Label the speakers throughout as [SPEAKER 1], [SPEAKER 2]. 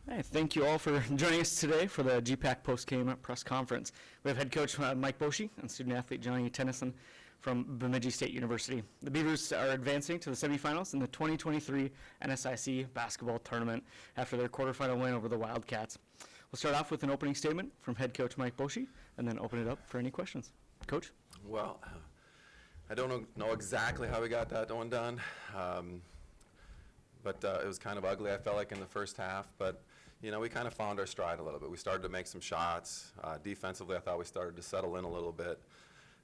[SPEAKER 1] Hey, thank you all for joining us today for the GPAC post-game press conference. We have head coach Mike Boschee and student-athlete Johnny Tennyson from Bemidji State University. The Beavers are advancing to the semifinals in the 2023 NSIC basketball tournament after their quarterfinal win over the Wildcats. We'll start off with an opening statement from head coach Mike Boschee and then open it up for any questions. Coach?
[SPEAKER 2] Well, I don't know exactly how we got that one done, but it was kind of ugly, I felt like, in the first half. But, you know, we kind of found our stride a little bit. We started to make some shots. Defensively, I thought we started to settle in a little bit.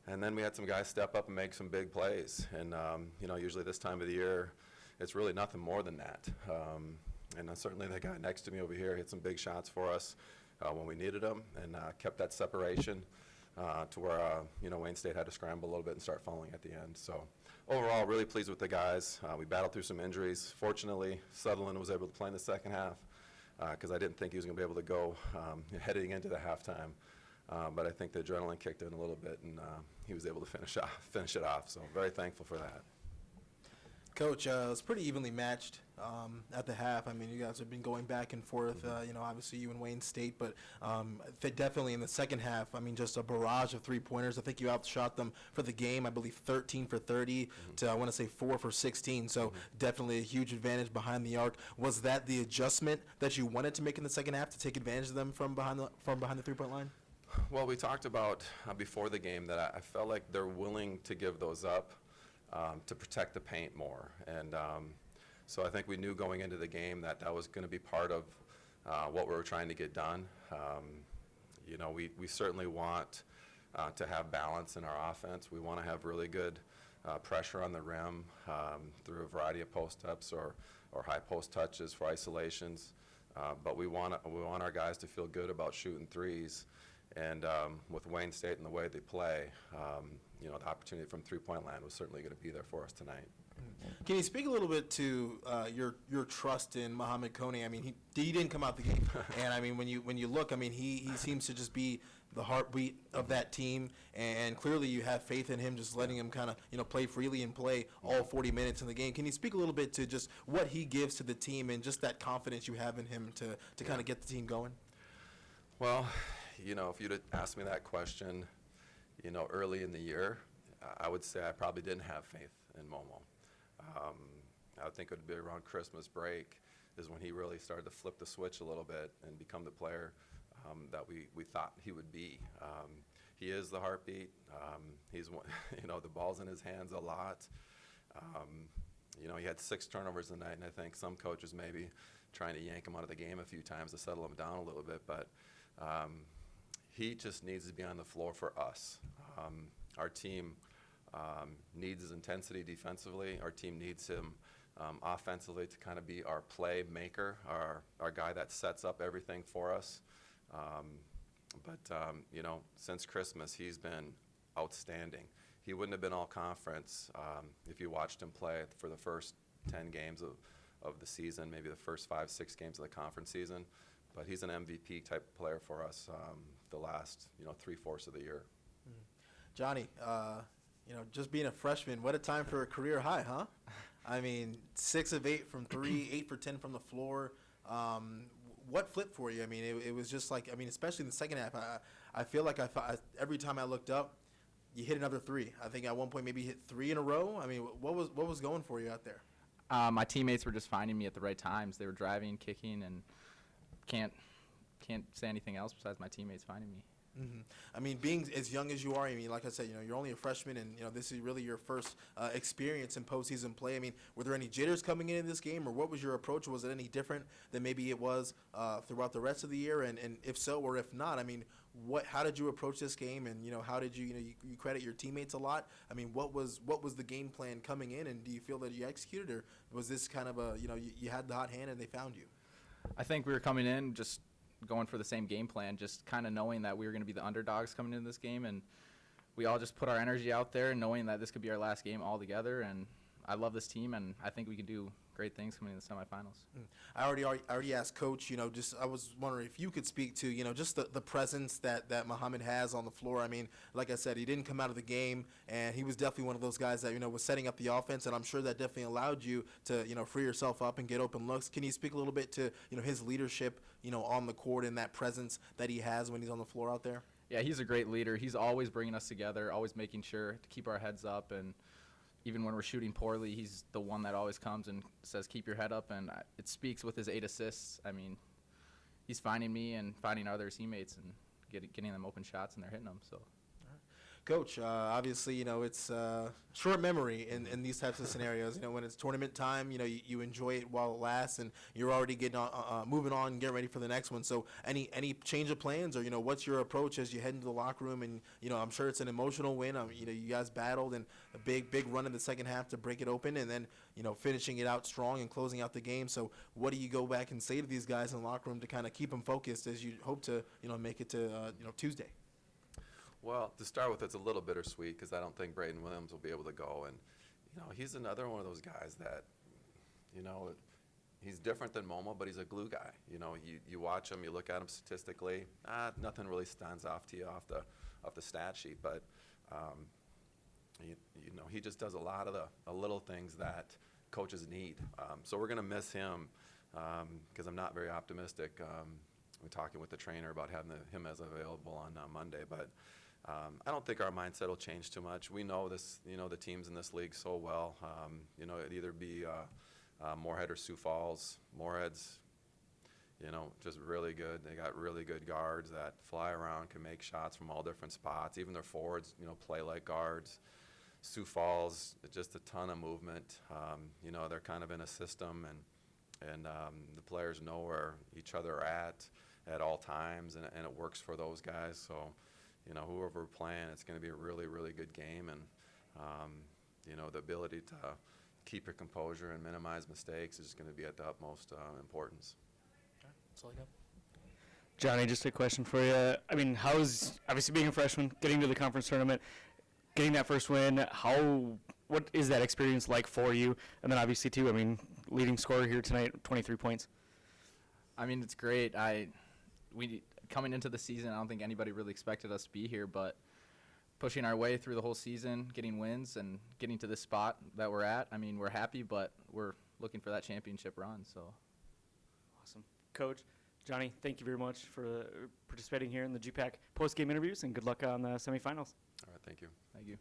[SPEAKER 2] And then we had some guys step up and make some big plays. And, you know, usually this time of the year, it's really nothing more than that. And certainly the guy next to me over here hit some big shots for us when we needed them, and kept that separation to where, you know, Wayne State had to scramble a little bit and start falling at the end. So overall, really pleased with the guys. We battled through some injuries. Fortunately, Sutherland was able to play in the second half because I didn't think he was going to be able to go heading into the halftime. But I think the adrenaline kicked in a little bit, and he was able to finish it off. So very thankful for that.
[SPEAKER 3] Coach, it was pretty evenly matched at the half. I mean, you guys have been going back and forth, you know, obviously you and Wayne State, but definitely in the second half, I mean, just a barrage of three-pointers. I think you outshot them for the game, I believe 13 for 30 to, I want to say, 4 for 16. So definitely a huge advantage behind the arc. Was that the adjustment that you wanted to make in the second half to take advantage of them from behind the three-point line?
[SPEAKER 2] Well, we talked about before the game that I felt like they're willing to give those up to protect the paint more. And so I think we knew going into the game that that was going to be part of what we were trying to get done. You know, we certainly want to have balance in our offense. We want to have really good pressure on the rim through a variety of post-ups or high post touches for isolations. But we want our guys to feel good about shooting threes. And with Wayne State and the way they play, you know, the opportunity from three-point land was certainly going to be there for us tonight.
[SPEAKER 3] Can you speak a little bit to your trust in Muhammad Koney? I mean, he didn't come out the game, and I mean, when you look, I mean, he seems to just be the heartbeat of that team, and clearly you have faith in him, just letting him kind of, you know, play freely and play all 40 minutes in the game. Can you speak a little bit to just what he gives to the team and just that confidence you have in him to kind of get the team going?
[SPEAKER 2] Well, you know, if you'd have asked me that question, you know, early in the year, I would say I probably didn't have faith in Momo. I would think it would be around Christmas break is when he really started to flip the switch a little bit and become the player that we thought he would be. He is the heartbeat. He's one, you know, the ball's in his hands a lot. You know, he had 6 turnovers tonight, and I think some coaches maybe trying to yank him out of the game a few times to settle him down a little bit, but he just needs to be on the floor for us. Our team needs his intensity defensively. Our team needs him offensively to kind of be our play maker, our guy that sets up everything for us. But you know, since Christmas, he's been outstanding. He wouldn't have been all conference if you watched him play for the first 10 games of the season, maybe the first 5-6 games of the conference season. But he's an MVP type player for us the last, you know, 3/4 of the year.
[SPEAKER 3] Johnny, you know, just being a freshman, what a time for a career high, huh? I mean, 6 of 8 from 3, 8 for 10 from the floor. What flipped for you? I mean, it was just like, I mean, especially in the second half, I feel like every time I looked up, you hit another 3. I think at one point maybe you hit 3 in a row. I mean, what was going for you out there?
[SPEAKER 4] My teammates were just finding me at the right times. They were driving, kicking, and can't say anything else besides my teammates finding me.
[SPEAKER 3] Mm-hmm. I mean, being as young as you are, I mean, like I said, you know, you're only a freshman, and you know, this is really your first experience in postseason play. I mean, were there any jitters coming into this game, or what was your approach? Was it any different than maybe it was throughout the rest of the year? And if so, or if not, I mean, how did you approach this game? And you know, how did you credit your teammates a lot? I mean, what was the game plan coming in, and do you feel that you executed, or was this kind of a, you know, you had the hot hand and they found you?
[SPEAKER 4] I think we were coming in just going for the same game plan, just kind of knowing that we were going to be the underdogs coming into this game, and we all just put our energy out there knowing that this could be our last game all together, and I love this team, and I think we can do great things coming in the semifinals.
[SPEAKER 3] I already asked Coach, I was wondering if you could speak to, just the presence that Muhammad has on the floor. I mean, like I said, he didn't come out of the game, and he was definitely one of those guys that, was setting up the offense, and I'm sure that definitely allowed you to, free yourself up and get open looks. Can you speak a little bit to, his leadership, on the court and that presence that he has when he's on the floor out there?
[SPEAKER 4] Yeah, he's a great leader. He's always bringing us together, always making sure to keep our heads up, and even when we're shooting poorly, he's the one that always comes and says, keep your head up, and it speaks with his 8 assists. I mean, he's finding me and finding other teammates and getting them open shots, and they're hitting them. So,
[SPEAKER 3] Coach, obviously, it's short memory in these types of scenarios. When it's tournament time, you enjoy it while it lasts, and you're already getting moving on and getting ready for the next one. So, any change of plans, or what's your approach as you head into the locker room? And I'm sure it's an emotional win. You guys battled and a big run in the second half to break it open, and then finishing it out strong and closing out the game. So, what do you go back and say to these guys in the locker room to kind of keep them focused as you hope to make it to Tuesday?
[SPEAKER 2] Well, to start with, it's a little bittersweet because I don't think Braden Williams will be able to go. And, he's another one of those guys that, he's different than Momo, but he's a glue guy. You watch him, you look at him statistically, nothing really stands off to you off the stat sheet. But, he just does a lot of the little things that coaches need. So we're going to miss him because I'm not very optimistic. We're talking with the trainer about having him as available on Monday. But I don't think our mindset will change too much. We know this, the teams in this league so well. It'd either be Moorhead or Sioux Falls. Moorhead's, just really good. They got really good guards that fly around, can make shots from all different spots. Even their forwards, play like guards. Sioux Falls, just a ton of movement. They're kind of in a system, and the players know where each other are at all times, and it works for those guys. So, whoever we're playing, it's going to be a really, really good game. And, the ability to keep your composure and minimize mistakes is going to be at the utmost importance.
[SPEAKER 3] That's all I got.
[SPEAKER 1] Johnny, just a question for you. I mean, how's, obviously being a freshman, getting to the conference tournament, getting that first win, what is that experience like for you? And then obviously, too, leading scorer here tonight, 23 points.
[SPEAKER 4] I mean, it's great. We coming into the season, I don't think anybody really expected us to be here, but pushing our way through the whole season, getting wins, and getting to this spot that we're at, we're happy, but we're looking for that championship run. So,
[SPEAKER 1] Awesome. Coach, Johnny, thank you very much for participating here in the GPAC post-game interviews, and good luck on the semifinals.
[SPEAKER 2] All right, thank you.
[SPEAKER 4] thank you.